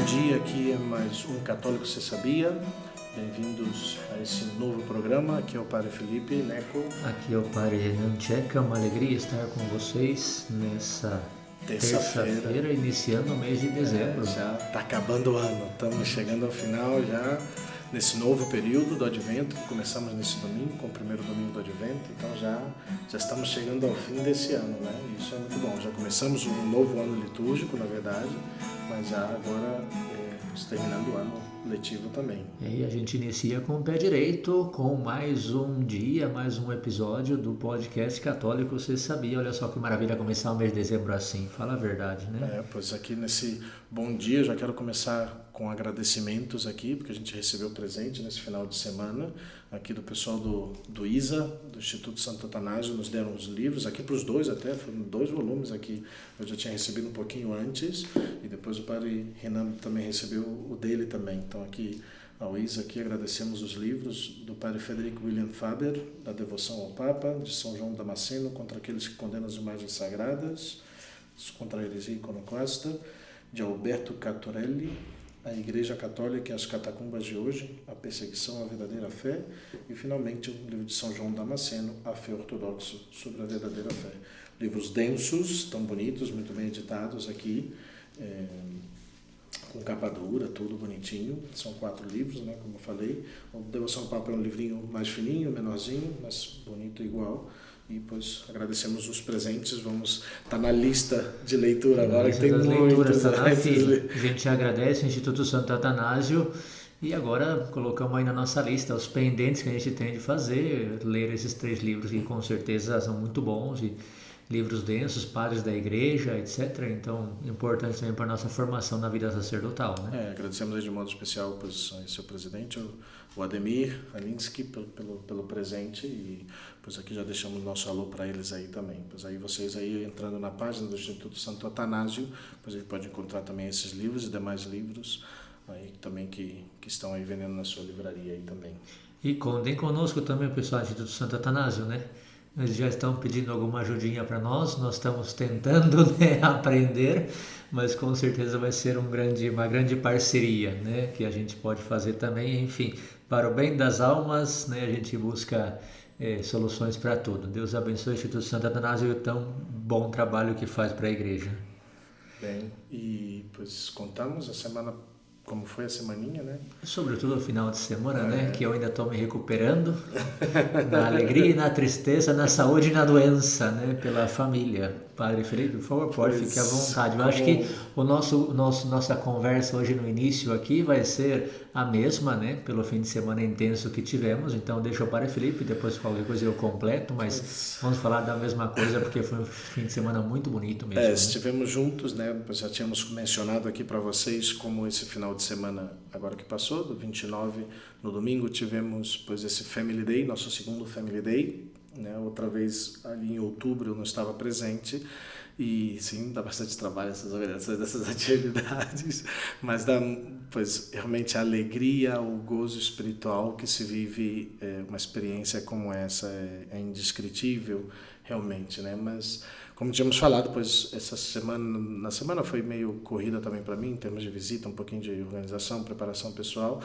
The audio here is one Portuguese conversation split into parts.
dia, aqui é mais um Católico Você Sabia? Bem-vindos a esse novo programa, aqui é o Padre Felipe Neco. Aqui é o Padre Renan Tcheca, uma alegria estar com vocês nessa terça-feira, iniciando o mês de dezembro. Já está acabando o ano, estamos chegando ao final já, nesse novo período do Advento, que começamos nesse domingo, com o primeiro domingo do Advento, então já estamos chegando ao fim desse ano, né? Isso é muito bom, já começamos um novo ano litúrgico, na verdade, mas já agora terminando o ano letivo também. E a gente inicia com o pé direito, com mais um dia, mais um episódio do podcast Católico Você Sabia. Olha só que maravilha começar o mês de dezembro assim, fala a verdade, né? Pois aqui nesse bom dia, já quero começar com agradecimentos aqui, porque a gente recebeu presente nesse final de semana, aqui do pessoal do ISA, do Instituto Santo Atanásio, nos deram os livros, aqui para os dois até, foram 2 volumes aqui, eu já tinha recebido um pouquinho antes, e depois o Padre Renan também recebeu o dele também, então aqui ao ISA, aqui agradecemos os livros do Padre Frederico William Faber, da Devoção ao Papa, de São João Damasceno, contra aqueles que condenam as imagens sagradas, contra a heresia iconoclasta, de Alberto Catorelli, a Igreja Católica e as Catacumbas de Hoje, a Perseguição à Verdadeira Fé, e finalmente o livro de São João Damasceno, A Fé Ortodoxa sobre a Verdadeira Fé. Livros densos, tão bonitos, muito bem editados aqui, com capa dura, tudo bonitinho. São 4 livros, né, como eu falei. O Devoção ao Papa é um livrinho mais fininho, menorzinho, mas bonito igual. E pois agradecemos os presentes, vamos estar na lista de leitura agora, que tem muitas. A gente agradece o Instituto Santo Atanásio e agora colocamos aí na nossa lista os pendentes que a gente tem de fazer, ler esses 3 livros que com certeza são muito bons, e livros densos, padres da igreja, etc. Então, importante também para a nossa formação na vida sacerdotal, né? Agradecemos de modo especial ao seu presidente, o Ademir Alinsky, pelo presente, e pois aqui já deixamos nosso alô para eles aí também. Pois aí vocês aí entrando na página do Instituto Santo Atanásio, pois aí pode encontrar também esses livros e demais livros aí também que estão aí vendendo na sua livraria aí também. E contem conosco também, pessoal do Instituto Santo Atanásio, né? Eles já estão pedindo alguma ajudinha para nós estamos tentando, né, aprender, mas com certeza vai ser uma grande parceria, né, que a gente pode fazer também, enfim, para o bem das almas, né, a gente busca soluções para tudo. Deus abençoe o Instituto Santo Atanásio e o tão bom trabalho que faz para a igreja. Bem, e pois contamos a semana, como foi a semaninha, né? Sobretudo o final de semana, né? Que eu ainda estou me recuperando na alegria e na tristeza, na saúde e na doença, né? Pela família. Padre Felipe, por favor, pode ficar à vontade. Eu acho que nossa conversa hoje no início aqui vai ser a mesma, né? Pelo fim de semana intenso que tivemos. Então deixa o Padre Felipe, depois qualquer coisa eu completo, mas vamos falar da mesma coisa porque foi um fim de semana muito bonito mesmo. Estivemos juntos, né? Já tínhamos mencionado aqui para vocês como esse final de semana agora que passou, do 29 no domingo, tivemos pois esse Family Day, nosso segundo Family Day, né? Outra vez ali em outubro eu não estava presente e sim, dá bastante trabalho essas organizações dessas atividades, mas dá pois realmente a alegria, o gozo espiritual que se vive, uma experiência como essa é indescritível realmente, né? Mas como tínhamos falado, pois na semana foi meio corrida também para mim, em termos de visita, um pouquinho de organização, preparação pessoal,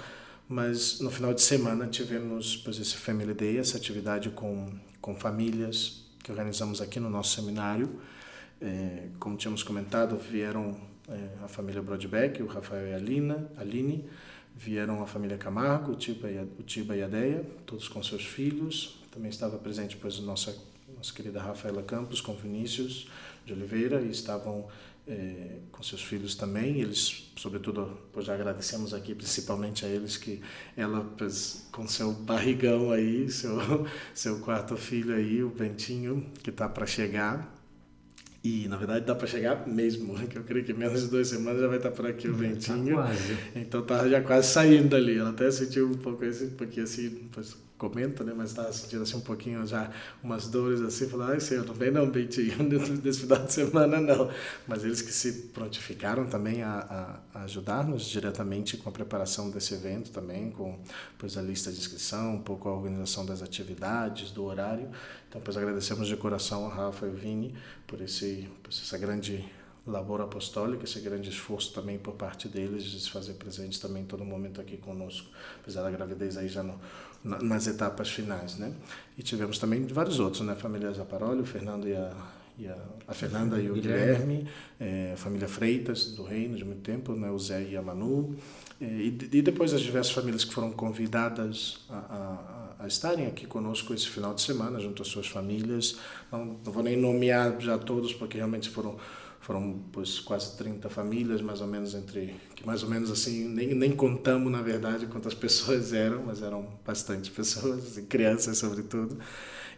mas no final de semana tivemos pois esse Family Day, essa atividade com famílias que organizamos aqui no nosso seminário. Como tínhamos comentado, vieram a família Brodbeck, o Rafael e a Aline, vieram a família Camargo, o Tiba e a Deia, todos com seus filhos. Também estava presente pois nossa querida Rafaela Campos com Vinícius de Oliveira, e estavam com seus filhos também. Eles, sobretudo, pois já agradecemos aqui principalmente a eles, que ela pois, com seu barrigão aí, seu 4º filho aí, o Bentinho, que está para chegar. E, na verdade, dá para chegar mesmo, que eu creio que menos de 2 semanas já vai estar por aqui o Bentinho. Tá quase. Então tá já quase saindo dali. Ela até sentiu um pouquinho assim, pois, comenta, né? Mas estava sentindo assim um pouquinho já umas dores assim, falou, ai Senhor, não vem não, Bentinho, desse final de semana não. Mas eles que se prontificaram também a ajudar-nos diretamente com a preparação desse evento também, com pois, a lista de inscrição, um pouco a organização das atividades, do horário. Então, pois agradecemos de coração a Rafa e o Vini por essa grande labor apostólica, esse grande esforço também por parte deles de se fazer presente também todo momento aqui conosco, apesar da gravidez aí já nas etapas finais, né? E tivemos também vários outros, né? Família Zaparoli, o Fernando a Fernanda e o Guilherme, a família Freitas do Reino de muito tempo, né? O Zé e a Manu, e depois as diversas famílias que foram convidadas a estarem aqui conosco esse final de semana, junto às suas famílias. Não vou nem nomear já todos, porque realmente foram pois, quase 30 famílias, mais ou menos assim, nem contamos, na verdade, quantas pessoas eram, mas eram bastante pessoas, e crianças sobretudo.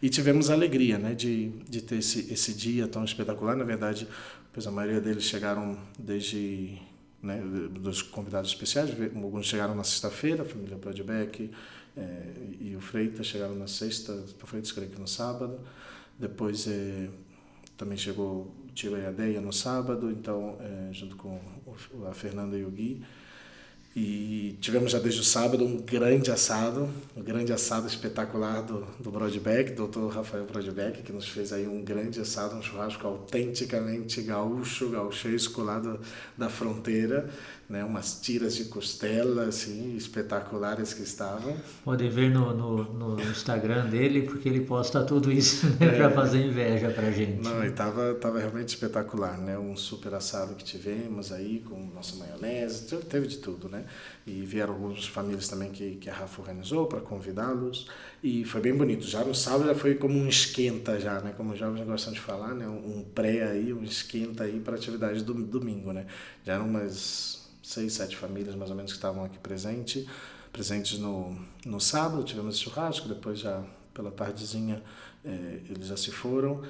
E tivemos a alegria, né, de ter esse dia tão espetacular. Na verdade, pois a maioria deles chegaram desde, né, dos convidados especiais, alguns chegaram na sexta-feira, a família Brodbeck e o Freitas chegaram na sexta, o Freitas creio que no sábado. Depois também chegou o tio e a Deia no sábado, então junto com a Fernanda e o Gui. E tivemos já desde o sábado um grande assado espetacular do Brodbeck, Dr. Rafael Brodbeck, que nos fez aí um grande assado, um churrasco autenticamente gauchesco lá da fronteira, né? Umas tiras de costela assim, espetaculares que estavam. Podem ver no Instagram dele, porque ele posta tudo isso, né, para fazer inveja pra gente. Não, e tava realmente espetacular, né? Um super assado que tivemos aí, com nossa maionese, teve de tudo, né? E vieram algumas famílias também que a Rafa organizou para convidá-los, e foi bem bonito. Já no sábado já foi como um esquenta já, né? Como os jovens gostam de falar, né? Um pré aí, um esquenta aí para a atividade do domingo, né? Já eram umas 6, 7 famílias mais ou menos que estavam aqui presentes no sábado. Tivemos churrasco, depois já pela tardezinha eles já se foram,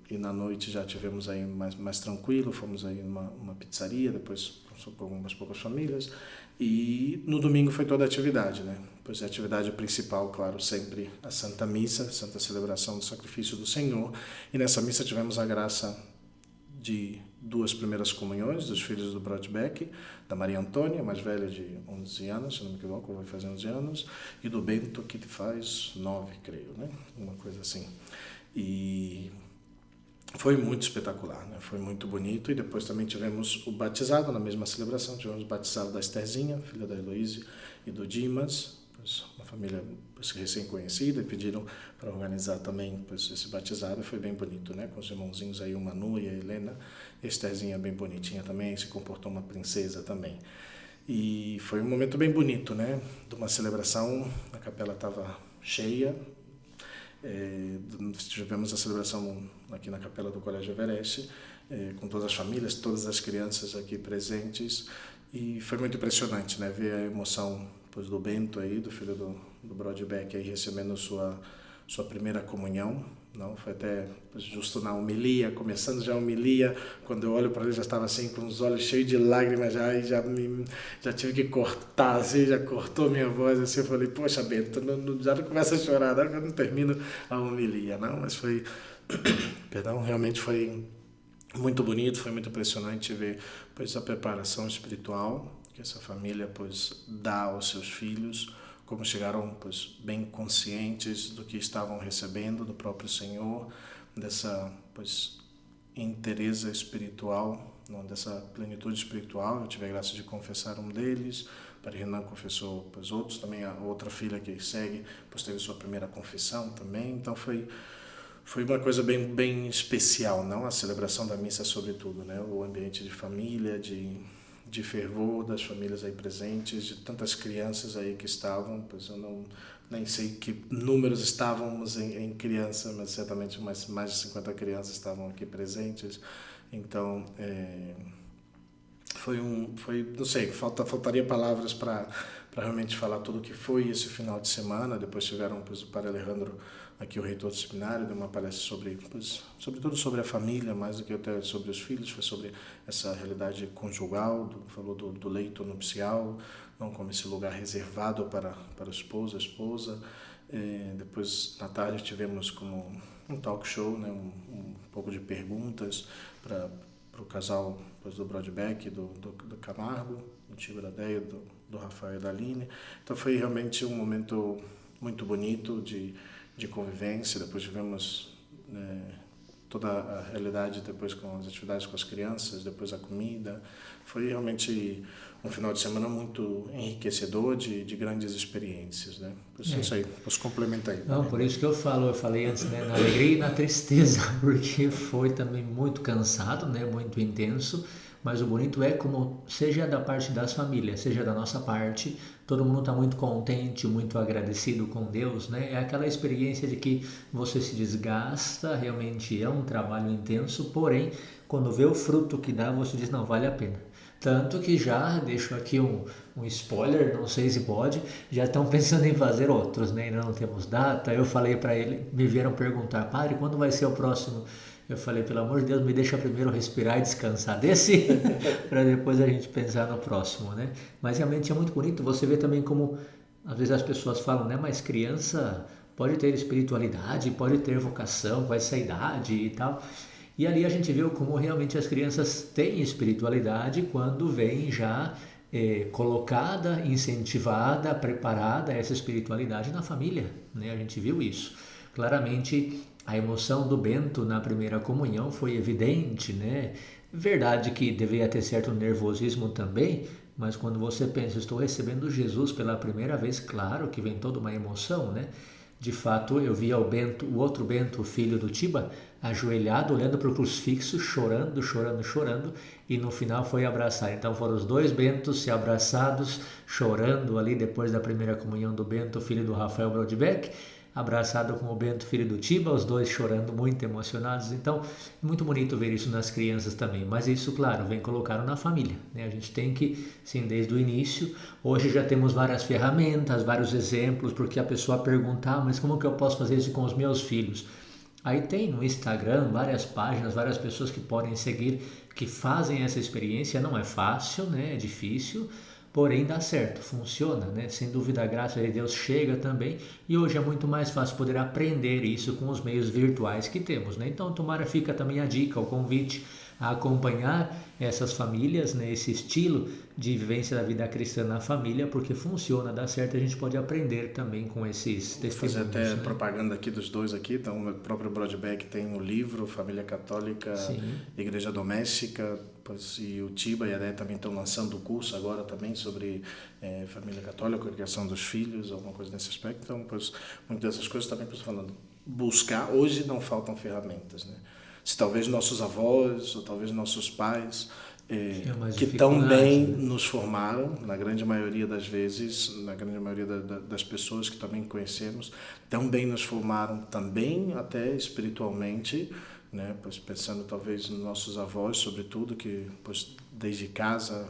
e na noite já tivemos aí mais tranquilo, fomos aí numa pizzaria, depois com algumas poucas famílias, e no domingo foi toda a atividade, né? Pois a atividade principal, claro, sempre a Santa Missa, Santa Celebração do Sacrifício do Senhor, e nessa missa tivemos a graça de 2 primeiras comunhões dos filhos do Brodbeck, da Maria Antônia, mais velha de 11 anos, se não me equivoco, vai fazer 11 anos, e do Bento, que faz 9, creio, né? Uma coisa assim. E foi muito espetacular, né? Foi muito bonito. E depois também tivemos o batizado, na mesma celebração, tivemos o batizado da Estherzinha, filha da Heloíse e do Dimas, uma família recém-conhecida, e pediram para organizar também esse batizado. Foi bem bonito, né? Com os irmãozinhos aí, o Manu e a Helena. A Estherzinha bem bonitinha também, se comportou uma princesa também. E foi um momento bem bonito, né? De uma celebração, a capela estava cheia. Tivemos a celebração aqui na capela do Colégio Everest, com todas as famílias, todas as crianças aqui presentes, e foi muito impressionante, né? Ver a emoção do Bento aí, do filho do Brodbeck aí, recebendo sua primeira comunhão. Não, foi até justo na homilia, começando já a homilia, quando eu olho para ele já estava assim com os olhos cheios de lágrimas já, e já tive que cortar, assim, já cortou minha voz, assim, eu falei, poxa Bento, já não começa a chorar, né? Eu não termino a homilia, não, mas foi, perdão, realmente foi muito bonito, foi muito impressionante ver a preparação espiritual que essa família dá aos seus filhos, como chegaram bem conscientes do que estavam recebendo do próprio Senhor, dessa inteireza espiritual, não, dessa plenitude espiritual. Eu tive a graça de confessar um deles, o Padre Renan confessou outros, também a outra filha que segue teve sua primeira confissão também. Então foi uma coisa bem especial, não? A celebração da missa sobretudo, né? O ambiente de família, de fervor das famílias aí presentes, de tantas crianças aí que estavam, eu nem sei que números estávamos em criança, mas certamente mais de 50 crianças estavam aqui presentes. Então, não sei, faltaria palavras para realmente falar tudo o que foi esse final de semana. Depois tiveram o Padre Alejandro aqui, o reitor do seminário, deu uma palestra sobretudo sobre a família, mais do que até sobre os filhos. Foi sobre essa realidade conjugal, falou do leito nupcial, não como esse lugar reservado para o esposo, a esposa. Depois, na tarde, tivemos como um talk show, né, um pouco de perguntas para o casal do Brodbeck, do Camargo, do tio da Deia, do Rafael e da Aline. Então foi realmente um momento muito bonito de convivência. Depois tivemos toda a realidade depois com as atividades com as crianças, depois a comida. Foi realmente um final de semana muito enriquecedor de grandes experiências, né? Isso aí, posso complementar aí. Não, por isso que eu falei antes, né, na alegria e na tristeza, porque foi também muito cansado, né, muito intenso, mas o bonito é como, seja da parte das famílias, seja da nossa parte, todo mundo está muito contente, muito agradecido com Deus, né? É aquela experiência de que você se desgasta, realmente é um trabalho intenso, porém, quando vê o fruto que dá, você diz, não, vale a pena. Tanto que já, deixo aqui um spoiler, não sei se pode, já estão pensando em fazer outros, né? Ainda não temos data. Eu falei para ele, me vieram perguntar, padre, quando vai ser o próximo? Eu falei, pelo amor de Deus, me deixa primeiro respirar e descansar desse, para depois a gente pensar no próximo, né? Mas realmente é muito bonito, você vê também como, às vezes as pessoas falam, né? Mas criança pode ter espiritualidade, pode ter vocação com essa idade e tal. E ali a gente viu como realmente as crianças têm espiritualidade quando vem já colocada, incentivada, preparada essa espiritualidade na família, né? A gente viu isso. Claramente a emoção do Bento na primeira comunhão foi evidente, né? Verdade que deveria ter certo nervosismo também, mas quando você pensa, estou recebendo Jesus pela primeira vez, claro que vem toda uma emoção, né? De fato, eu via o outro Bento, o filho do Tiba, ajoelhado, olhando para o crucifixo, chorando, chorando, chorando, e no final foi abraçar. Então foram os dois Bentos se abraçados, chorando ali depois da primeira comunhão do Bento, filho do Rafael Brodbeck, abraçado com o Bento, filho do Tiba, os dois chorando, muito emocionados. Então, é muito bonito ver isso nas crianças também. Mas isso, claro, vem colocado na família, né? A gente tem que, sim, desde o início. Hoje já temos várias ferramentas, vários exemplos, porque a pessoa pergunta, mas como que eu posso fazer isso com os meus filhos? Aí tem no Instagram várias páginas, várias pessoas que podem seguir, que fazem essa experiência. Não é fácil, né? É difícil, porém dá certo, funciona, né? Sem dúvida a graça de Deus chega também, e hoje é muito mais fácil poder aprender isso com os meios virtuais que temos, né? Então tomara fica também a dica, o convite a acompanhar essas famílias, né? Esse estilo de vivência da vida cristã na família, porque funciona, dá certo, a gente pode aprender também com esses testemunhos. Vou fazer até né? propaganda aqui dos dois aqui, então o próprio Brodbeck tem o livro Família Católica, Sim. Igreja Doméstica, e o Tiba e a Dé também estão lançando o curso agora também sobre família católica, criação dos filhos, alguma coisa nesse aspecto. Então, muitas dessas coisas também estou falando. Buscar, hoje não faltam ferramentas, né? Se talvez nossos avós ou talvez nossos pais que também nos formaram, na grande maioria das vezes, na grande maioria das pessoas que também conhecemos, também nos formaram, também até espiritualmente, né? Pois pensando talvez nos nossos avós, sobretudo, que desde casa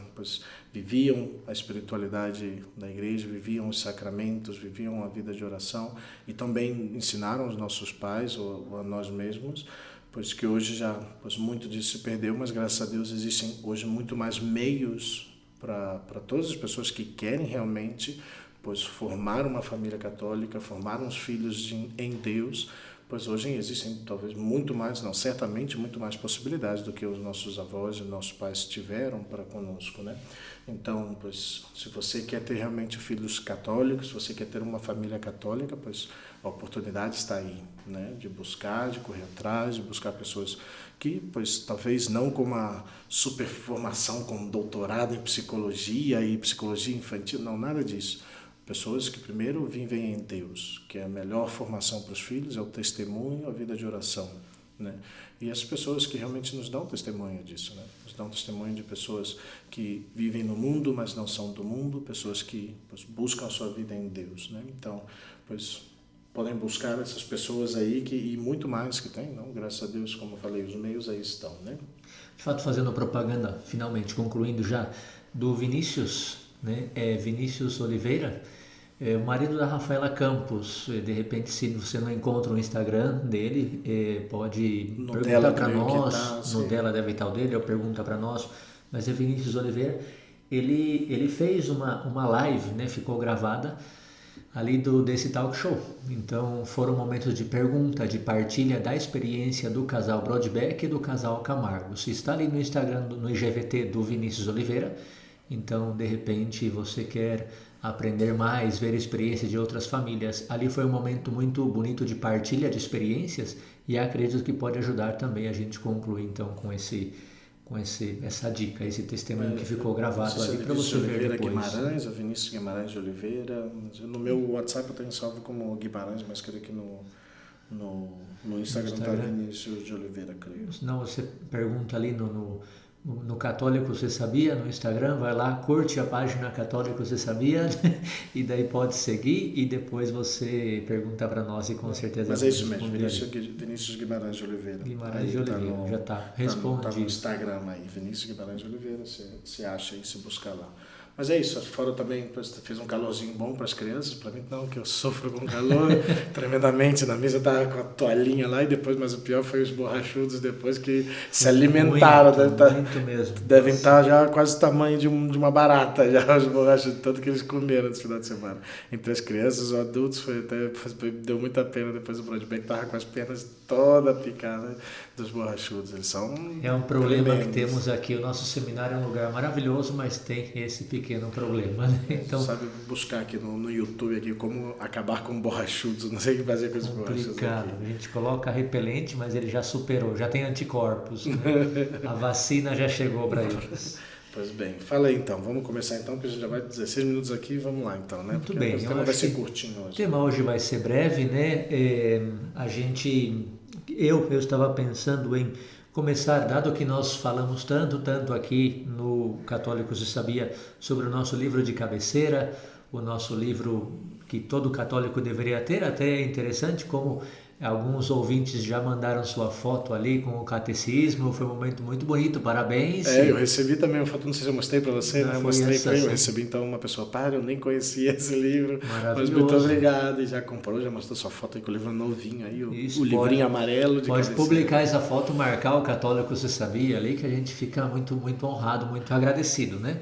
viviam a espiritualidade da igreja, viviam os sacramentos, viviam a vida de oração e também ensinaram aos nossos pais ou a nós mesmos, pois que hoje já muito disso se perdeu, mas graças a Deus existem hoje muito mais meios para todas as pessoas que querem realmente formar uma família católica, formar uns filhos em Deus, pois hoje existem talvez muito mais, não, certamente muito mais possibilidades do que os nossos avós e nossos pais tiveram para conosco, né? Então, se você quer ter realmente filhos católicos, se você quer ter uma família católica, a oportunidade está aí, né? De buscar, de correr atrás, de buscar pessoas que, talvez não com uma super formação, com doutorado em psicologia e psicologia infantil, não, nada disso. Pessoas que primeiro vivem em Deus, que é a melhor formação para os filhos, é o testemunho, a vida de oração, né? E as pessoas que realmente nos dão testemunho disso, né? Nos dão testemunho de pessoas que vivem no mundo, mas não são do mundo, pessoas que buscam a sua vida em Deus, né? Então, podem buscar essas pessoas aí e muito mais que tem, não? Graças a Deus, como eu falei, os meios aí estão, né? De fato, fazendo propaganda, finalmente, concluindo já, do Vinícius, né? Vinícius Oliveira, o marido da Rafaela Campos. De repente, se você não encontra o Instagram dele, pode perguntar para nós, no dela deve estar o dele, ou pergunta para nós, mas é Vinícius Oliveira. Ele fez uma live, né? Ficou gravada ali desse talk show. Então foram momentos de pergunta, de partilha da experiência do casal Brodbeck e do casal Camargo. Se está ali no Instagram, no IGVT do Vinícius Oliveira, então de repente você quer aprender mais, ver a experiência de outras famílias. Ali foi um momento muito bonito de partilha de experiências e acredito que pode ajudar também a gente concluir então com essa dica, esse testemunho que ficou gravado ali para você ver depois. Guimarães, ou Vinícius Guimarães de Oliveira. No meu WhatsApp eu tenho salvo como Guimarães, mas creio que no Instagram está Vinícius de Oliveira, creio. Não, você pergunta ali no Católico Você Sabia, no Instagram, vai lá, curte a página Católico Você Sabia, e daí pode seguir e depois você pergunta para nós e com certeza... Mas é isso mesmo, Vinícius Guimarães de Oliveira. Guimarães de Oliveira, já está respondido. Está no Instagram aí, Vinícius Guimarães de Oliveira, você acha aí, se buscar lá. Mas é isso, fora também fez um calorzinho bom para as crianças, para mim não, que eu sofro com calor tremendamente, na mesa eu estava com a toalhinha lá e depois, mas o pior foi os borrachudos depois que se alimentaram, devem estar já quase o tamanho de uma barata, já os borrachudos, tanto que eles comeram nesse final de semana. Entre as crianças, os adultos, deu muita pena, depois o Broadback estava com as pernas toda picada dos borrachudos, eles são É um problema tremendos. Que temos aqui, o nosso seminário é um lugar maravilhoso, mas tem esse pequeno problema, né? Então, sabe buscar aqui no YouTube aqui como acabar com borrachudos, não sei o que fazer com esses borrachudos aqui. A gente coloca repelente, mas ele já superou, já tem anticorpos, né? A vacina já chegou para eles. Pois bem, fala aí então, vamos começar então, porque a gente já vai 16 minutos aqui, vamos lá então, né? Muito porque bem. O tema vai ser curtinho hoje. O tema hoje vai ser breve, né? Eu estava pensando em começar, dado que nós falamos tanto aqui no Católico Se Sabia sobre o nosso livro de cabeceira, o nosso livro que todo católico deveria ter, até é interessante como alguns ouvintes já mandaram sua foto ali com o catecismo, foi um momento muito bonito, parabéns. Eu recebi também uma foto, não sei se eu mostrei para você, né? Eu mostrei para ele, eu recebi então uma pessoa, eu nem conhecia esse livro, mas muito obrigado, e já comprou, já mostrou sua foto aí com o livro novinho aí, o livrinho amarelo de Pode publicar essa foto, marcar o Católico Você Sabia ali, que a gente fica muito, muito honrado, muito agradecido, né?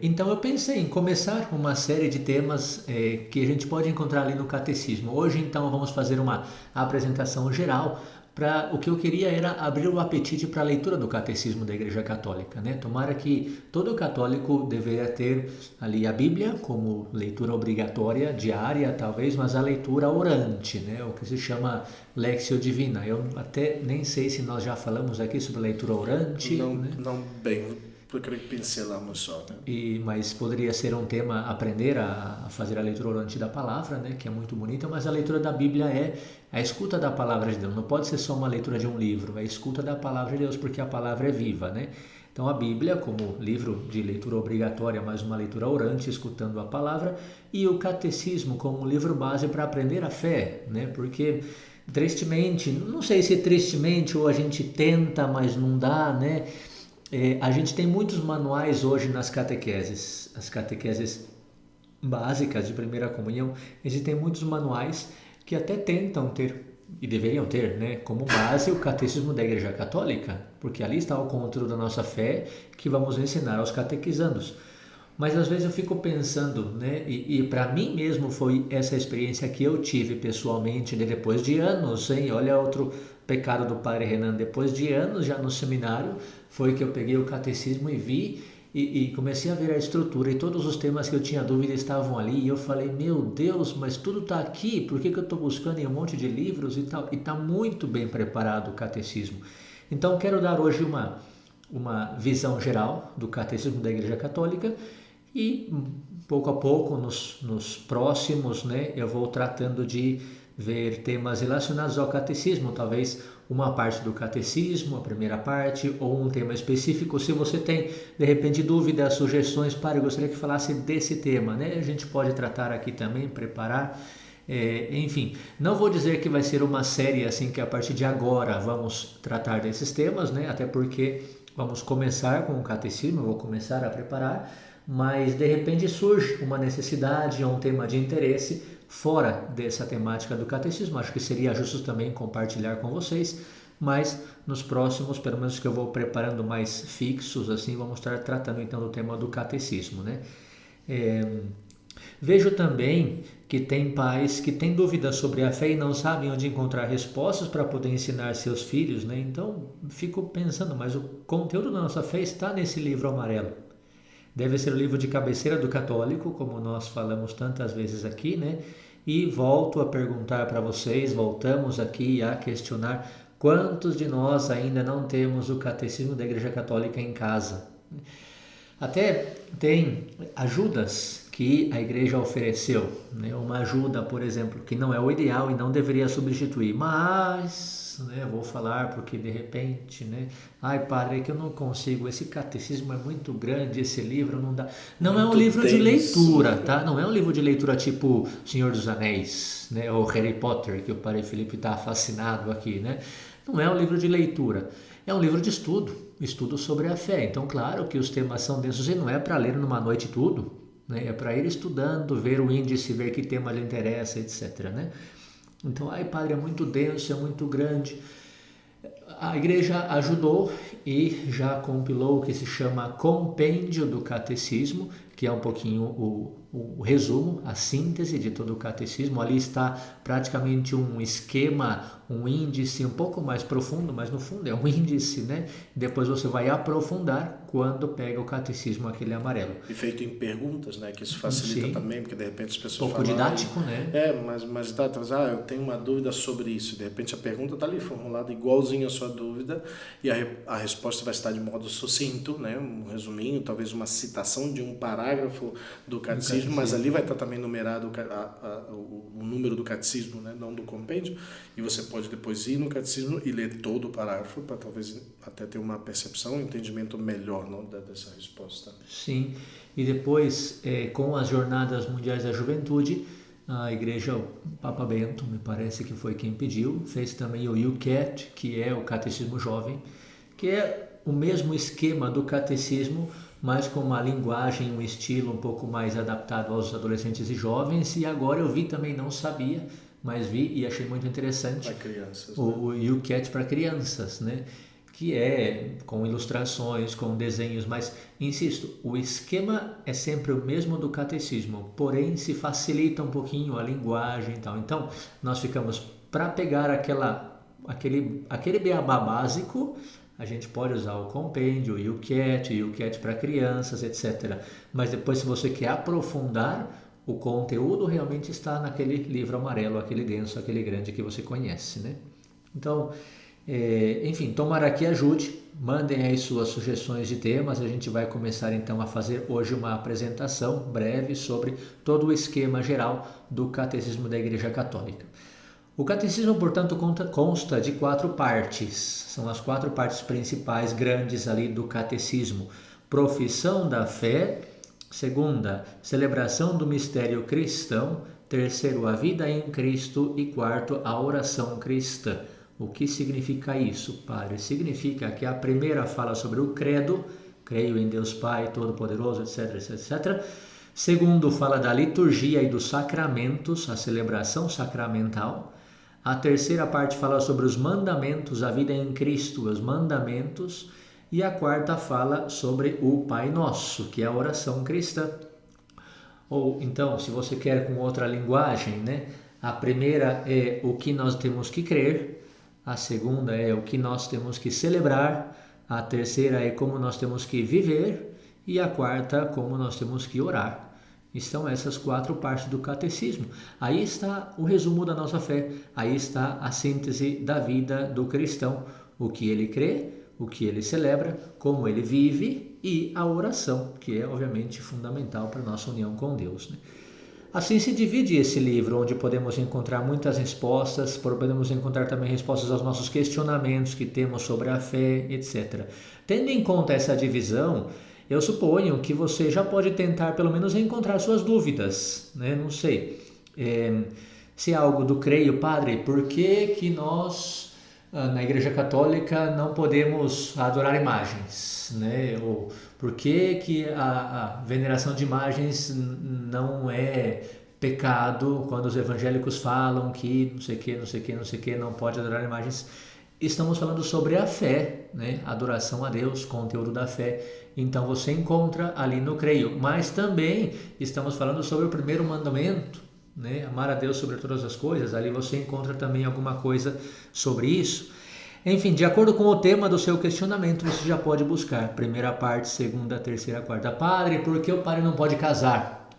Então eu pensei em começar uma série de temas que a gente pode encontrar ali no catecismo. Hoje então vamos fazer uma apresentação geral. O que eu queria era abrir o apetite para a leitura do catecismo da Igreja Católica, né? Tomara que todo católico deveria ter ali a Bíblia como leitura obrigatória, diária talvez, mas a leitura orante, né? O que se chama Lectio Divina. Eu até nem sei se nós já falamos aqui sobre leitura orante. Não bem. Eu creio que pincelamos só, né? Mas poderia ser um tema aprender a fazer a leitura orante da palavra, né? Que é muito bonita, mas a leitura da Bíblia é a escuta da palavra de Deus. Não pode ser só uma leitura de um livro, é a escuta da palavra de Deus, porque a palavra é viva, né? Então a Bíblia como livro de leitura obrigatória, mais uma leitura orante, escutando a palavra, e o catecismo como um livro base para aprender a fé, né? Porque tristemente, não sei se tristemente ou a gente tenta, mas não dá, né? A gente tem muitos manuais hoje nas catequeses, as catequeses básicas de primeira comunhão, existem muitos manuais que até tentam ter, e deveriam ter, né, como base o catecismo da Igreja Católica, porque ali está o conteúdo da nossa fé que vamos ensinar aos catequizandos. Mas às vezes eu fico pensando, né, e para mim mesmo foi essa experiência que eu tive pessoalmente, né, depois de anos, hein? Olha outro pecado do Padre Renan, depois de anos já no seminário, foi que eu peguei o catecismo e vi e comecei a ver a estrutura e todos os temas que eu tinha dúvida estavam ali e eu falei, meu Deus, mas tudo está aqui, por que eu estou buscando em um monte de livros e tal? E está muito bem preparado o catecismo. Então quero dar hoje uma visão geral do catecismo da Igreja Católica e pouco a pouco nos próximos, né, eu vou tratando de ver temas relacionados ao catecismo, talvez uma parte do catecismo, a primeira parte, ou um tema específico. Se você tem, de repente, dúvidas, sugestões, eu gostaria que falasse desse tema, né? A gente pode tratar aqui também, preparar. Enfim, não vou dizer que vai ser uma série assim que a partir de agora vamos tratar desses temas, né? Até porque vamos começar com o catecismo, eu vou começar a preparar, mas de repente surge uma necessidade ou um tema de interesse fora dessa temática do catecismo. Acho que seria justo também compartilhar com vocês, mas nos próximos, pelo menos que eu vou preparando mais fixos, assim, vamos estar tratando então do tema do catecismo, né? Vejo também que tem pais que têm dúvidas sobre a fé e não sabem onde encontrar respostas para poder ensinar seus filhos, né? Então, fico pensando, mas o conteúdo da nossa fé está nesse livro amarelo. Deve ser o livro de cabeceira do católico, como nós falamos tantas vezes aqui, né? E volto a perguntar para vocês, voltamos aqui a questionar, quantos de nós ainda não temos o Catecismo da Igreja Católica em casa? Até tem ajudas que a igreja ofereceu, né? Uma ajuda, por exemplo, que não é o ideal e não deveria substituir, mas, né, vou falar porque de repente, né, ai padre, é que eu não consigo, esse catecismo é muito grande, esse livro não dá. Não é um livro de leitura, tá? Não é um livro de leitura tipo Senhor dos Anéis, né, ou Harry Potter, que o padre Felipe está fascinado aqui, né? Não é um livro de leitura, é um livro de estudo sobre a fé. Então, claro que os temas são densos e não é para ler numa noite tudo, né? É para ir estudando, ver o índice, ver que tema lhe interessa, etc, né? Então, ai padre, é muito denso, é muito grande. A igreja ajudou e já compilou o que se chama Compêndio do Catecismo, que é um pouquinho o resumo, a síntese de todo o catecismo. Ali está praticamente um esquema, um índice um pouco mais profundo, mas no fundo é um índice, né? Depois você vai aprofundar quando pega o catecismo, aquele amarelo. E feito em perguntas, né? Que isso facilita Sim. Também, porque de repente as pessoas falam... pouco didático, né? Mas tá atrás, eu tenho uma dúvida sobre isso. De repente a pergunta está ali formulada igualzinho à sua dúvida e a resposta vai estar de modo sucinto, né? Um resuminho, talvez uma citação de um parágrafo do catecismo, mas ali vai estar também numerado o número do catecismo, né? Não do compêndio, e você pode depois ir no catecismo e ler todo o parágrafo para talvez até ter uma percepção, um entendimento melhor, não, dessa resposta. Sim, e depois com as Jornadas Mundiais da Juventude, a igreja, o Papa Bento, me parece que foi quem pediu, fez também o UCAT, que é o Catecismo Jovem, que é o mesmo esquema do catecismo, mas com uma linguagem, um estilo um pouco mais adaptado aos adolescentes e jovens. E agora eu vi também, não sabia, mas vi e achei muito interessante. Para crianças, o UCAT para crianças, né? Que é com ilustrações, com desenhos, mas, insisto, o esquema é sempre o mesmo do catecismo, porém se facilita um pouquinho a linguagem e tal. Então, nós ficamos, para pegar aquele beabá básico, a gente pode usar o compêndio, o UCAT para crianças, etc. Mas depois, se você quer aprofundar, o conteúdo realmente está naquele livro amarelo, aquele denso, aquele grande que você conhece, né? Então, enfim, tomara que ajude, mandem aí suas sugestões de temas. A gente vai começar então a fazer hoje uma apresentação breve sobre todo o esquema geral do Catecismo da Igreja Católica. O Catecismo, portanto, consta de 4 partes, são as 4 partes principais grandes ali do Catecismo: profissão da fé, segunda, celebração do mistério cristão, terceiro, a vida em Cristo e quarto, a oração cristã. O que significa isso, padre? Significa que a primeira fala sobre o credo, creio em Deus Pai Todo-Poderoso, etc, etc, etc. Segundo, fala da liturgia e dos sacramentos, a celebração sacramental. A terceira parte fala sobre os mandamentos, a vida em Cristo, os mandamentos. E a quarta fala sobre o Pai Nosso, que é a oração cristã. Ou então, se você quer com outra linguagem, né? A primeira é o que nós temos que crer. A segunda é o que nós temos que celebrar. A terceira é como nós temos que viver. E a quarta, como nós temos que orar. Estão essas 4 partes do catecismo. Aí está o resumo da nossa fé. Aí está a síntese da vida do cristão. O que ele crê, o que ele celebra, como ele vive e a oração, que é obviamente fundamental para a nossa união com Deus, né? Assim se divide esse livro, onde podemos encontrar muitas respostas, podemos encontrar também respostas aos nossos questionamentos que temos sobre a fé, etc. Tendo em conta essa divisão, eu suponho que você já pode tentar pelo menos encontrar suas dúvidas, né? Não sei, se é algo do creio, padre, por que nós na Igreja Católica não podemos adorar imagens, né? Ou por que a veneração de imagens não é pecado quando os evangélicos falam que não sei o que, não pode adorar imagens? Estamos falando sobre a fé, né? Adoração a Deus, conteúdo da fé. Então você encontra ali no creio, mas também estamos falando sobre o primeiro mandamento, né? Amar a Deus sobre todas as coisas. Ali você encontra também alguma coisa sobre isso. Enfim, de acordo com o tema do seu questionamento, você já pode buscar primeira parte, segunda, terceira, quarta. Padre, por que o padre não pode casar?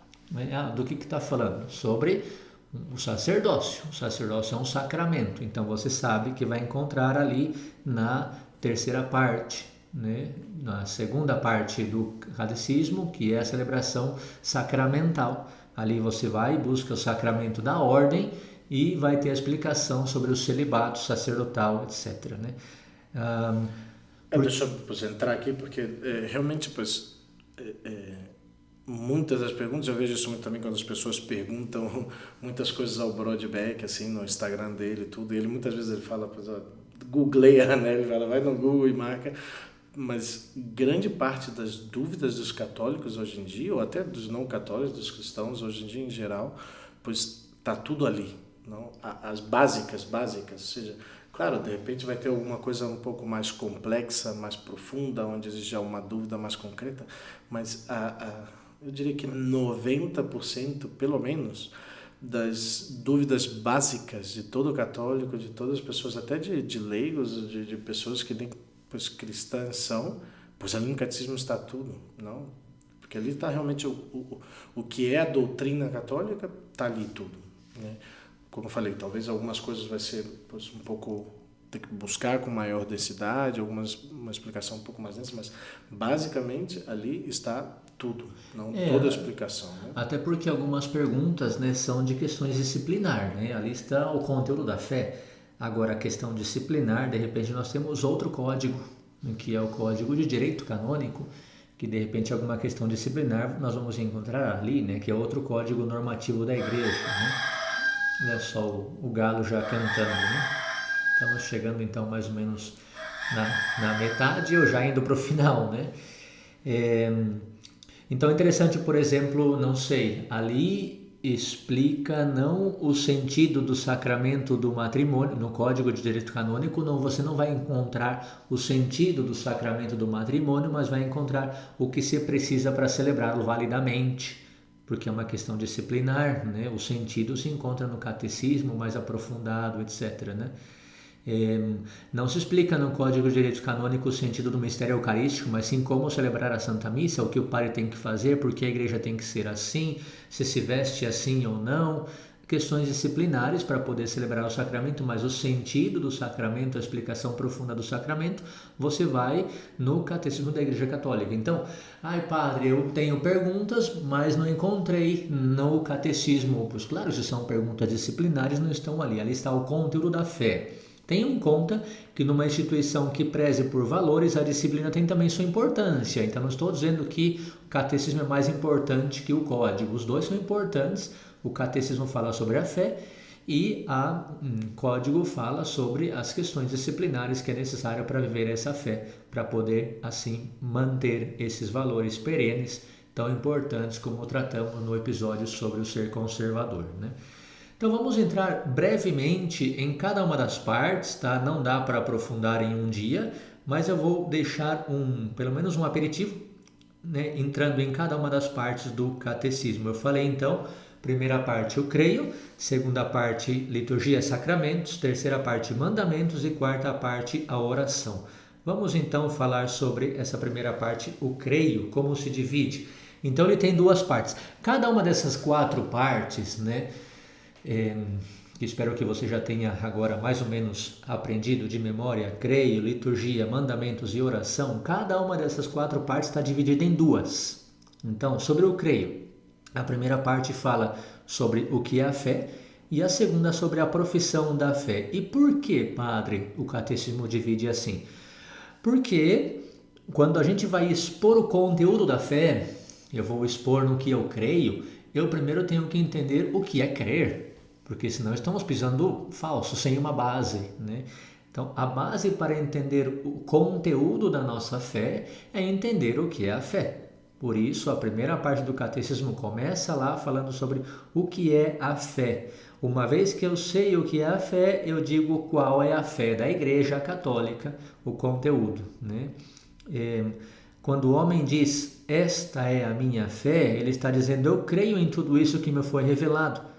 Do que está falando? Sobre o sacerdócio. O sacerdócio é um sacramento, então você sabe que vai encontrar ali na terceira parte, né? Na segunda parte do catecismo, que é a celebração sacramental. Ali você vai e busca o sacramento da ordem e vai ter a explicação sobre o celibato sacerdotal, etc. Né? Deixa eu entrar aqui, porque realmente, muitas das perguntas, eu vejo isso muito também quando as pessoas perguntam muitas coisas ao Brodbeck, assim, no Instagram dele e tudo, e ele muitas vezes ele fala, googleia, né? Ele fala, vai no Google e marca, mas grande parte das dúvidas dos católicos hoje em dia, ou até dos não católicos, dos cristãos hoje em dia em geral, pois tá tudo ali, não? As básicas, ou seja, claro, de repente vai ter alguma coisa um pouco mais complexa, mais profunda, onde existe já uma dúvida mais concreta, mas eu diria que 90%, pelo menos, das dúvidas básicas de todo católico, de todas as pessoas, até de leigos, de pessoas que nem cristãs são, pois ali no catecismo está tudo, não? Porque ali está realmente o que é a doutrina católica, está ali tudo, né? Como eu falei, talvez algumas coisas vai ser um pouco, ter que buscar com maior densidade, uma explicação um pouco mais densa, mas basicamente ali está tudo, não toda a explicação, né? Até porque algumas perguntas, né, são de questões disciplinar, né? Ali está o conteúdo da fé. Agora, a questão disciplinar, de repente nós temos outro código, que é o Código de Direito Canônico, que de repente alguma questão disciplinar nós vamos encontrar ali, né, que é outro código normativo da igreja, né? Olha só o galo já cantando, né? Estamos chegando então mais ou menos na metade, ou já indo para o final, né? Então é interessante, por exemplo, não sei, ali explica não o sentido do sacramento do matrimônio, no Código de Direito Canônico você não vai encontrar o sentido do sacramento do matrimônio, mas vai encontrar o que se precisa para celebrá-lo validamente, porque é uma questão disciplinar, né? O sentido se encontra no catecismo mais aprofundado, etc., né? Não se explica no Código de Direito Canônico o sentido do mistério eucarístico, mas sim como celebrar a Santa Missa, o que o padre tem que fazer, porque a igreja tem que ser assim, se veste assim ou não, questões disciplinares para poder celebrar o sacramento, mas o sentido do sacramento, a explicação profunda do sacramento, você vai no Catecismo da Igreja Católica. Então, padre, eu tenho perguntas, mas não encontrei no catecismo. Pois claro, se são perguntas disciplinares, não estão ali. Ali está o conteúdo da fé. Tenha em conta que numa instituição que preze por valores, a disciplina tem também sua importância. Então, não estou dizendo que o catecismo é mais importante que o código. Os dois são importantes. O catecismo fala sobre a fé e o código fala sobre as questões disciplinares que é necessário para viver essa fé, para poder, assim, manter esses valores perenes tão importantes como tratamos no episódio sobre o ser conservador, né? Então vamos entrar brevemente em cada uma das partes, tá? Não dá para aprofundar em um dia, mas eu vou deixar pelo menos um aperitivo, né? Entrando em cada uma das partes do catecismo. Eu falei então, primeira parte eu creio, segunda parte liturgia, sacramentos, terceira parte mandamentos e quarta parte a oração. Vamos então falar sobre essa primeira parte, o creio, como se divide. Então ele tem duas partes. Cada uma dessas quatro partes, né? Que espero que você já tenha agora mais ou menos aprendido de memória, creio, liturgia, mandamentos e oração, cada uma dessas quatro partes está dividida em duas. Então, sobre o creio, a primeira parte fala sobre o que é a fé e a segunda sobre a profissão da fé. E por que, padre, o catecismo divide assim? Porque quando a gente vai expor o conteúdo da fé, eu vou expor no que eu creio, eu primeiro tenho que entender o que é crer. Porque senão estamos pisando falso, sem uma base, né? Então, a base para entender o conteúdo da nossa fé é entender o que é a fé. Por isso, a primeira parte do catecismo começa lá falando sobre o que é a fé. Uma vez que eu sei o que é a fé, eu digo qual é a fé da Igreja Católica, o conteúdo, né? Quando o homem diz, esta é a minha fé, ele está dizendo, eu creio em tudo isso que me foi revelado.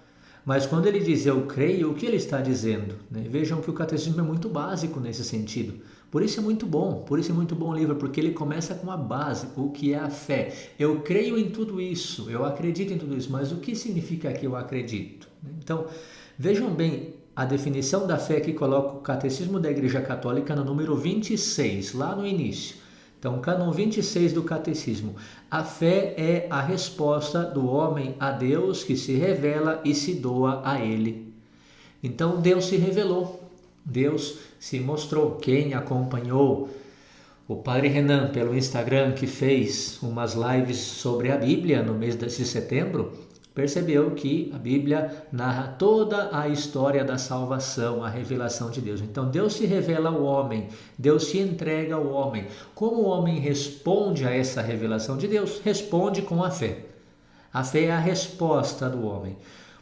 Mas quando ele diz eu creio, o que ele está dizendo? Vejam que o catecismo é muito básico nesse sentido. Por isso é muito bom, o livro, porque ele começa com a base, o que é a fé. Eu creio em tudo isso, eu acredito em tudo isso, mas o que significa que eu acredito? Então, vejam bem a definição da fé que coloca o Catecismo da Igreja Católica no número 26, lá no início. Então, cânon 26 do Catecismo. A fé é a resposta do homem a Deus que se revela e se doa a ele. Então, Deus se revelou, Deus se mostrou. Quem acompanhou o Padre Renan pelo Instagram, que fez umas lives sobre a Bíblia no mês de setembro, percebeu que a Bíblia narra toda a história da salvação, a revelação de Deus. Então Deus se revela ao homem, Deus se entrega ao homem. Como o homem responde a essa revelação de Deus? Responde com a fé. A fé é a resposta do homem.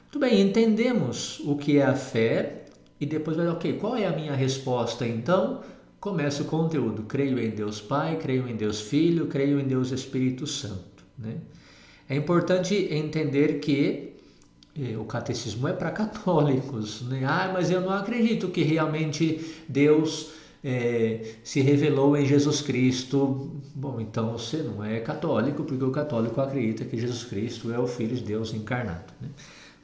Muito bem, entendemos o que é a fé e depois vai, ok, qual é a minha resposta então? Começa o conteúdo. Creio em Deus Pai, creio em Deus Filho, creio em Deus Espírito Santo, né? É importante entender que o catecismo é para católicos, né? Mas eu não acredito que realmente Deus se revelou em Jesus Cristo. Bom, então você não é católico, porque o católico acredita que Jesus Cristo é o Filho de Deus encarnado, né?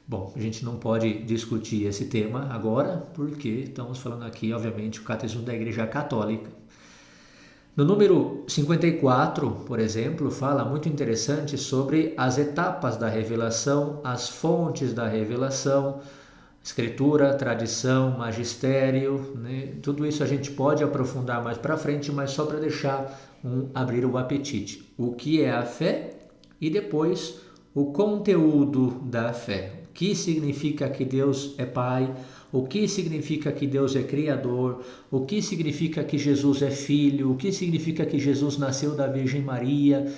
Bom, a gente não pode discutir esse tema agora, porque estamos falando aqui, obviamente, o Catecismo da Igreja Católica. No número 54, por exemplo, fala muito interessante sobre as etapas da revelação, as fontes da revelação, escritura, tradição, magistério, né? Tudo isso a gente pode aprofundar mais para frente, mas só para deixar abrir o apetite. O que é a fé e depois o conteúdo da fé. O que significa que Deus é Pai? O que significa que Deus é Criador? O que significa que Jesus é Filho? O que significa que Jesus nasceu da Virgem Maria?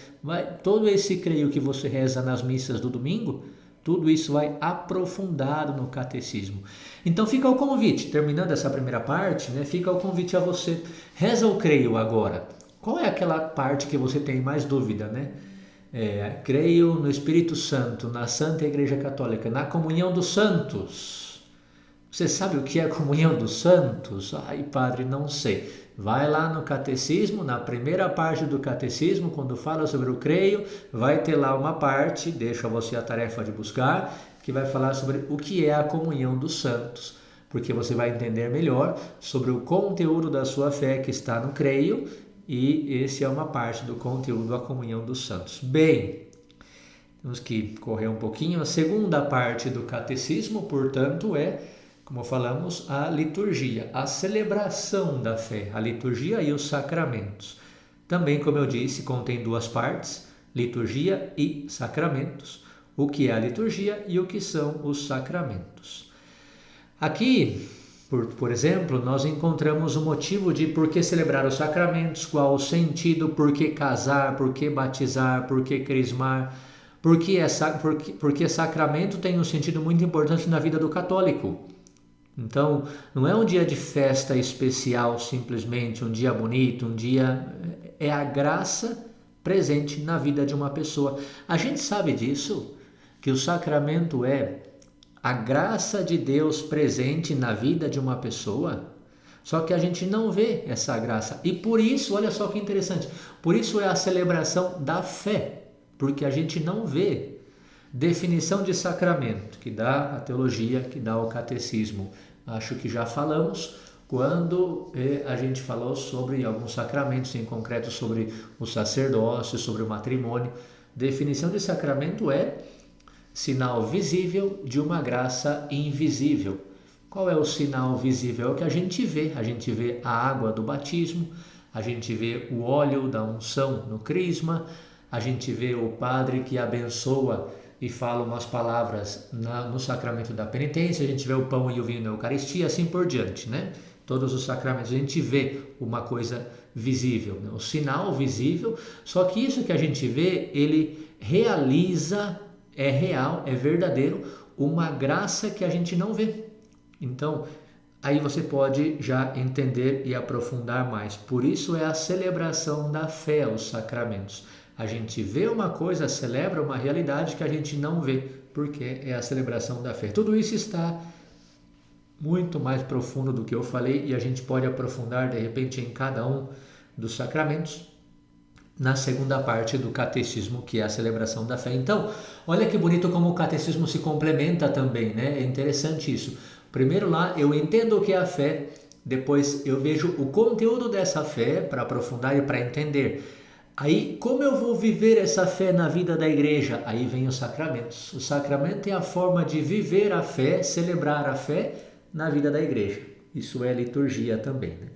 Todo esse creio que você reza nas missas do domingo, tudo isso vai aprofundado no catecismo. Então fica o convite, terminando essa primeira parte, né, fica o convite a você. Reza o creio agora. Qual é aquela parte que você tem mais dúvida, né? Creio no Espírito Santo, na Santa Igreja Católica, na comunhão dos santos. Você sabe o que é a comunhão dos santos? Ai, padre, não sei. Vai lá no catecismo, na primeira parte do catecismo, quando fala sobre o creio, vai ter lá uma parte, deixa você a tarefa de buscar, que vai falar sobre o que é a comunhão dos santos, porque você vai entender melhor sobre o conteúdo da sua fé que está no creio, e esse é uma parte do conteúdo da comunhão dos santos. Bem, temos que correr um pouquinho. A segunda parte do catecismo, portanto, como falamos, a liturgia, a celebração da fé, a liturgia e os sacramentos. Também, como eu disse, contém duas partes, liturgia e sacramentos. O que é a liturgia e o que são os sacramentos. Aqui, por exemplo, nós encontramos o motivo de por que celebrar os sacramentos, qual o sentido, por que casar, por que batizar, por que crismar, porque sacramento tem um sentido muito importante na vida do católico. Então, não é um dia de festa especial, simplesmente um dia bonito, é a graça presente na vida de uma pessoa. A gente sabe disso, que o sacramento é a graça de Deus presente na vida de uma pessoa, só que a gente não vê essa graça. E por isso, olha só que interessante, por isso é a celebração da fé, porque a gente não vê. Definição de sacramento, que dá a teologia, que dá o catecismo. Acho que já falamos quando a gente falou sobre alguns sacramentos, em concreto sobre o sacerdócio, sobre o matrimônio. Definição de sacramento é sinal visível de uma graça invisível. Qual é o sinal visível? É o que a gente vê a água do batismo, a gente vê o óleo da unção no crisma, a gente vê o padre que abençoa e fala umas palavras no sacramento da penitência, a gente vê o pão e o vinho na Eucaristia, assim por diante, né? Todos os sacramentos, a gente vê uma coisa visível, né? O sinal visível, só que isso que a gente vê, ele realiza, é real, é verdadeiro, uma graça que a gente não vê. Então, aí você pode já entender e aprofundar mais. Por isso é a celebração da fé, os sacramentos. A gente vê uma coisa, celebra uma realidade que a gente não vê, porque é a celebração da fé. Tudo isso está muito mais profundo do que eu falei, e a gente pode aprofundar de repente em cada um dos sacramentos na segunda parte do catecismo, que é a celebração da fé. Então, olha que bonito como o catecismo se complementa também, né? É interessante isso. Primeiro lá eu entendo o que é a fé, depois eu vejo o conteúdo dessa fé para aprofundar e para entender. Aí, como eu vou viver essa fé na vida da igreja? Aí vem os sacramentos. O sacramento é a forma de viver a fé, celebrar a fé na vida da igreja. Isso é liturgia também, né?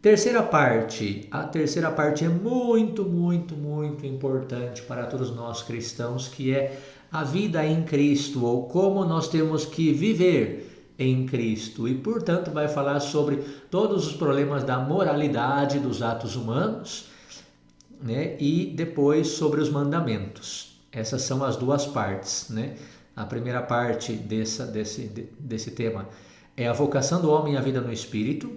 Terceira parte. A terceira parte é muito, muito, muito importante para todos nós cristãos, que é a vida em Cristo, ou como nós temos que viver em Cristo. E, portanto, vai falar sobre todos os problemas da moralidade dos atos humanos, né? E depois sobre os mandamentos. Essas são as duas partes, né? A primeira parte desse tema é a vocação do homem à vida no Espírito.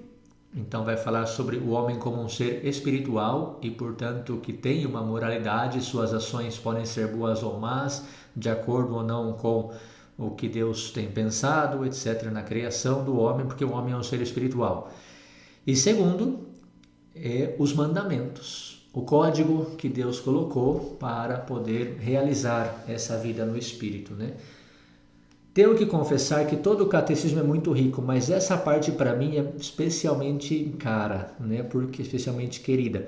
Então vai falar sobre o homem como um ser espiritual e, portanto, que tem uma moralidade. Suas ações podem ser boas ou más, de acordo ou não com o que Deus tem pensado, etc., na criação do homem, porque o homem é um ser espiritual. E segundo, os mandamentos. O código que Deus colocou para poder realizar essa vida no Espírito, né? Tenho que confessar que todo o catecismo é muito rico, mas essa parte para mim é especialmente cara, né? Porque especialmente querida,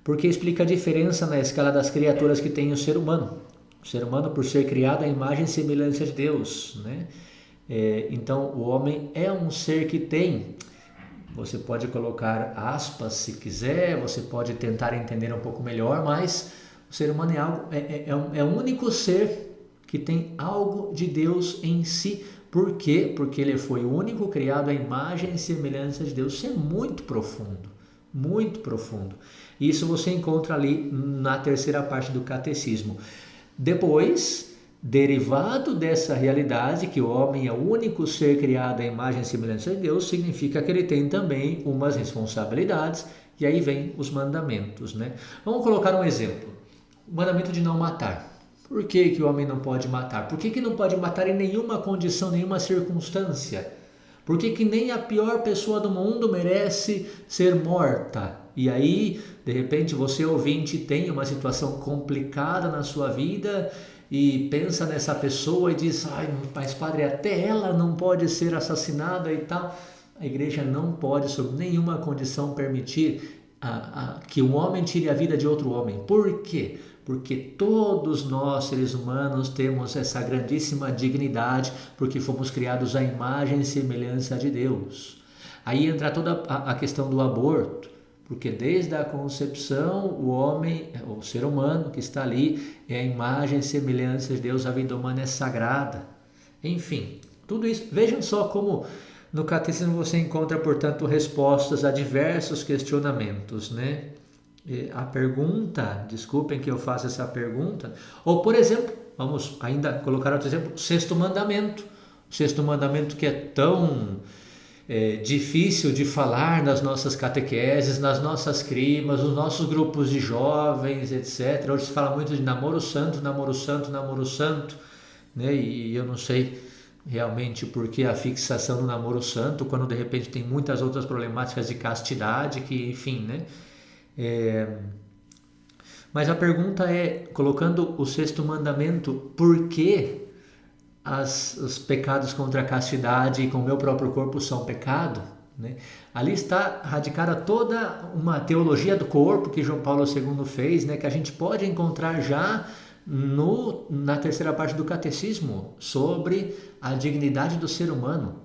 porque explica a diferença na escala das criaturas que tem o ser humano. O ser humano, por ser criado à imagem e semelhança de Deus, né? Então o homem é um ser que tem... Você pode colocar aspas se quiser, você pode tentar entender um pouco melhor, mas o ser humano é o único ser que tem algo de Deus em si. Por quê? Porque ele foi o único criado à imagem e semelhança de Deus. Isso é muito profundo, muito profundo. Isso você encontra ali na terceira parte do catecismo. Depois, derivado dessa realidade que o homem é o único ser criado à imagem e semelhança de Deus, significa que ele tem também umas responsabilidades, e aí vem os mandamentos, né? Vamos colocar um exemplo. O mandamento de não matar. Por que que o homem não pode matar? Por que não pode matar em nenhuma condição, nenhuma circunstância? Por que nem a pior pessoa do mundo merece ser morta? E aí, de repente, você ouvinte tem uma situação complicada na sua vida e pensa nessa pessoa e diz: ai, mas padre, até ela não pode ser assassinada e tal. A igreja não pode, sob nenhuma condição, permitir que um homem tire a vida de outro homem. Por quê? Porque todos nós, seres humanos, temos essa grandíssima dignidade, porque fomos criados à imagem e semelhança de Deus. Aí entra toda a questão do aborto, porque desde a concepção o homem, o ser humano que está ali, é a imagem e semelhança de Deus, a vida humana é sagrada. Enfim, tudo isso, vejam só como no catecismo você encontra, portanto, respostas a diversos questionamentos, né? A pergunta, desculpem que eu faça essa pergunta, ou por exemplo, vamos ainda colocar outro exemplo, o sexto mandamento. O sexto mandamento que é tão difícil de falar nas nossas catequeses, nas nossas crimas, nos nossos grupos de jovens, etc. Hoje se fala muito de namoro santo, namoro santo, namoro santo, né? E eu não sei realmente por que a fixação no namoro santo, quando de repente tem muitas outras problemáticas de castidade, que enfim, né? Mas a pergunta é, colocando o sexto mandamento, por que os pecados contra a castidade e com o meu próprio corpo são pecado? Né? Ali está radicada toda uma teologia do corpo que João Paulo II fez, né? Que a gente pode encontrar já na terceira parte do catecismo, sobre a dignidade do ser humano.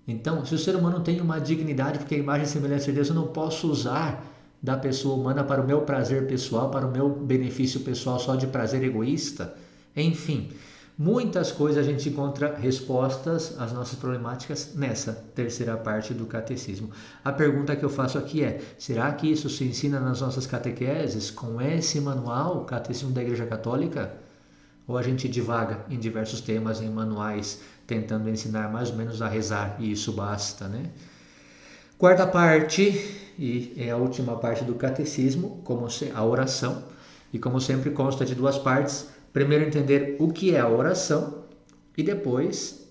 Então, se o ser humano tem uma dignidade, porque a imagem e semelhança de Deus, eu não posso usar da pessoa humana para o meu prazer pessoal, para o meu benefício pessoal, só de prazer egoísta. Enfim, muitas coisas a gente encontra respostas às nossas problemáticas nessa terceira parte do catecismo. A pergunta que eu faço aqui é: será que isso se ensina nas nossas catequeses com esse manual, Catecismo da Igreja Católica? Ou a gente divaga em diversos temas, em manuais, tentando ensinar mais ou menos a rezar, e isso basta, né? Quarta parte, e é a última parte do catecismo, como a oração, e como sempre consta de duas partes. Primeiro entender o que é a oração e depois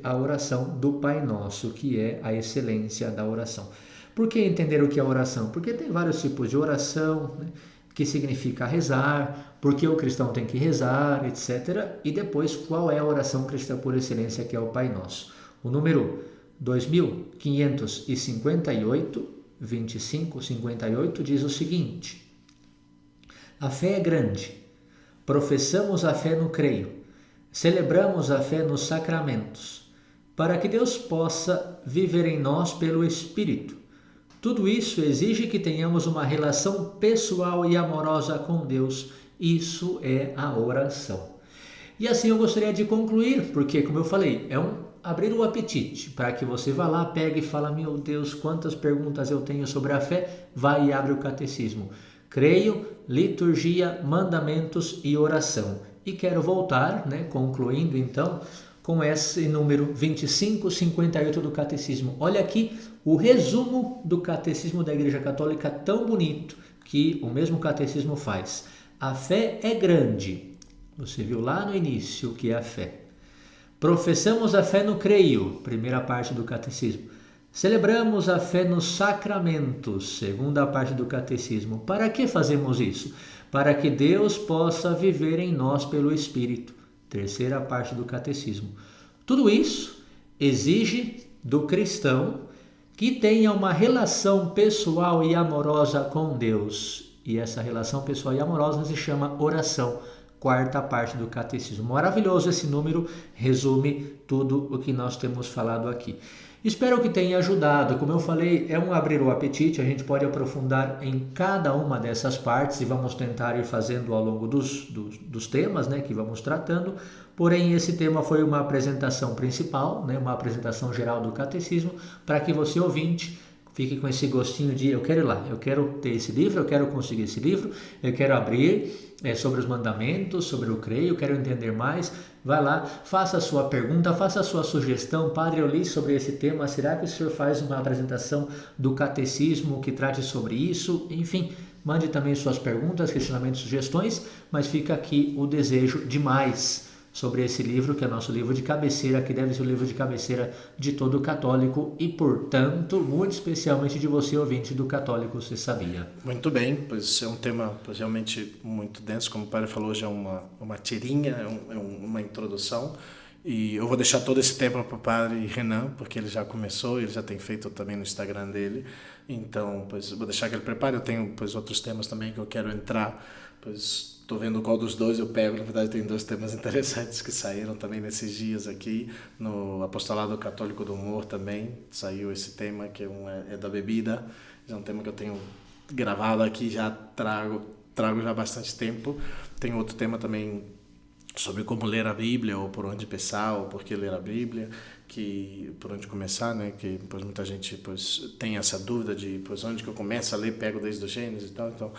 a oração do Pai Nosso, que é a excelência da oração. Por que entender o que é oração? Porque tem vários tipos de oração, né, que significa rezar, porque o cristão tem que rezar, etc. E depois, qual é a oração cristã por excelência, que é o Pai Nosso. O número 2558, 2558 diz o seguinte: a fé é grande, professamos a fé no creio, celebramos a fé nos sacramentos, para que Deus possa viver em nós pelo Espírito. Tudo isso exige que tenhamos uma relação pessoal e amorosa com Deus. Isso é a oração. E assim eu gostaria de concluir, porque, como eu falei, abrir o apetite, para que você vá lá, pegue e fala: meu Deus, quantas perguntas eu tenho sobre a fé, vai e abre o catecismo. Creio, liturgia, mandamentos e oração. E quero voltar, concluindo então, com esse número 2558 do catecismo. Olha aqui o resumo do catecismo da Igreja Católica, tão bonito, que o mesmo catecismo faz. A fé é grande. Você viu lá no início o que é a fé. Professamos a fé no creio, primeira parte do catecismo. Celebramos a fé nos sacramentos, segunda parte do catecismo. Para que fazemos isso? Para que Deus possa viver em nós pelo Espírito, terceira parte do catecismo. Tudo isso exige do cristão que tenha uma relação pessoal e amorosa com Deus. E essa relação pessoal e amorosa se chama oração. Quarta parte do catecismo. Maravilhoso esse número, resume tudo o que nós temos falado aqui. Espero que tenha ajudado. Como eu falei, é um abrir o apetite, a gente pode aprofundar em cada uma dessas partes e vamos tentar ir fazendo ao longo dos temas, que vamos tratando. Porém, esse tema foi uma apresentação principal, uma apresentação geral do catecismo, para que você, ouvinte, fique com esse gostinho de: eu quero ir lá, eu quero ter esse livro, eu quero conseguir esse livro, eu quero abrir sobre os mandamentos, sobre o creio, eu quero entender mais. Vai lá, faça a sua pergunta, faça a sua sugestão. Padre, eu li sobre esse tema, será que o senhor faz uma apresentação do catecismo que trate sobre isso? Enfim, mande também suas perguntas, questionamentos, sugestões, mas fica aqui o desejo de mais sobre esse livro, que é nosso livro de cabeceira, que deve ser o livro de cabeceira de todo católico e, portanto, muito especialmente de você, ouvinte do Católico Você Sabia. Muito bem, pois é um tema realmente muito denso, como o padre falou, já é uma tirinha, é uma introdução, e eu vou deixar todo esse tema para o padre Renan, porque ele já começou, ele já tem feito também no Instagram dele, então, pois, vou deixar que ele prepare. Eu tenho, pois, outros temas também que eu quero entrar, pois estou vendo qual dos dois eu pego. Na verdade, tem 2 temas interessantes que saíram também nesses dias aqui. No Apostolado Católico do Humor também saiu esse tema, que é da bebida. É um tema que eu tenho gravado aqui, já trago já há bastante tempo. Tem outro tema também sobre como ler a Bíblia, ou por onde pensar, ou por que ler a Bíblia, que por onde começar, que pois, muita gente pois, tem essa dúvida de pois, onde que eu começo a ler, pego desde o Gênesis e tal. Então,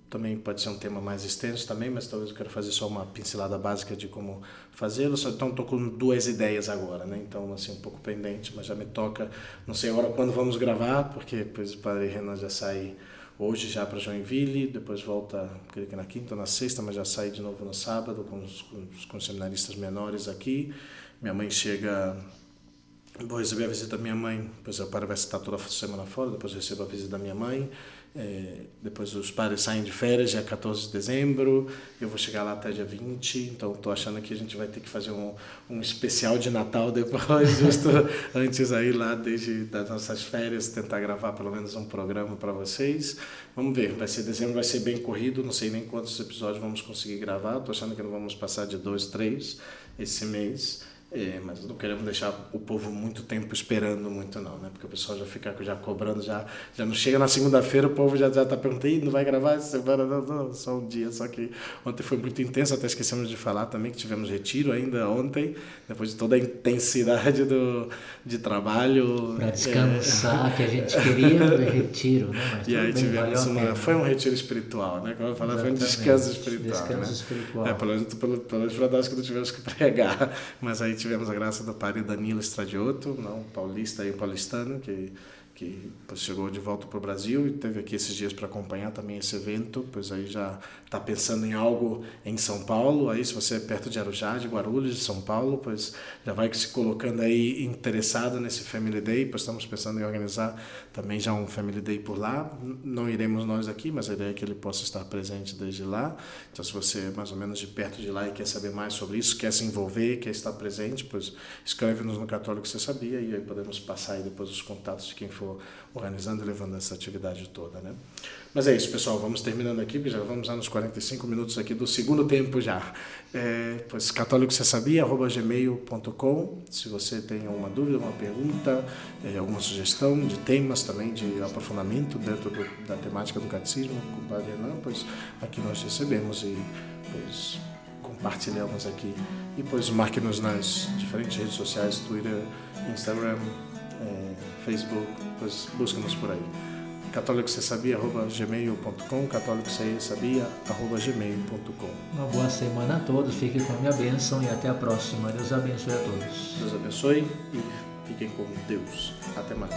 também pode ser um tema mais extenso também, mas talvez eu quero fazer só uma pincelada básica de como fazê-lo. Então estou com 2 ideias agora, então assim, um pouco pendente, mas já me toca, não sei agora quando vamos gravar, porque pois, o padre Renan já sai hoje já para Joinville, depois volta, creio que na quinta ou na sexta, mas já sai de novo no sábado com os seminaristas menores aqui. Minha mãe chega, vou receber a visita da minha mãe, depois o padre vai estar toda a semana fora, depois eu recebo a visita da minha mãe. Depois os padres saem de férias, dia 14 de dezembro, eu vou chegar lá até dia 20, então estou achando que a gente vai ter que fazer um especial de Natal depois, justo antes aí lá, desde das nossas férias, tentar gravar pelo menos um programa para vocês. Vamos ver, dezembro vai ser bem corrido, não sei nem quantos episódios vamos conseguir gravar, estou achando que não vamos passar de 2, 3 esse mês. Mas não queremos deixar o povo muito tempo esperando muito não, porque o pessoal já fica já cobrando, já não chega na segunda-feira, o povo já está perguntando: não vai gravar essa semana? Não, só um dia. Só que ontem foi muito intenso, até esquecemos de falar também que tivemos retiro ainda ontem, depois de toda a intensidade de trabalho. Para descansar, que a gente queria ver retiro, Mas e aí tivemos foi um retiro espiritual, como eu falava, foi um descanso espiritual. Espiritual. Pelo menos que não tivemos que pregar, mas aí tivemos a graça do padre Danilo Stradiotto, paulistano, que que pois, chegou de volta para o Brasil e teve aqui esses dias para acompanhar também esse evento, pois aí já está pensando em algo em São Paulo, aí se você é perto de Arujá, de Guarulhos, de São Paulo, pois já vai se colocando aí interessado nesse Family Day, pois estamos pensando em organizar também já um Family Day por lá, não iremos nós aqui, mas a ideia é que ele possa estar presente desde lá, então se você é mais ou menos de perto de lá e quer saber mais sobre isso, quer se envolver, quer estar presente, pois escreve-nos no Católico Você Sabia e aí podemos passar aí depois os contatos de quem for organizando e levando essa atividade toda, né? Mas é isso, pessoal, vamos terminando aqui, porque já vamos nos 45 minutos aqui do segundo tempo já. Pois católicocesabia@gmail.com. Se você tem alguma dúvida, uma pergunta, alguma sugestão de temas também de aprofundamento dentro da temática do catecismo com o Padre Hernan, pois aqui nós recebemos e pois compartilhamos aqui. E pois marque-nos nas diferentes redes sociais, Twitter, Instagram, Facebook, pois busca-nos por aí. católicocesabia@gmail.com, católicocesabia@gmail.com. Uma boa semana a todos, fiquem com a minha bênção e até a próxima. Deus abençoe a todos. Deus abençoe e fiquem com Deus. Até mais.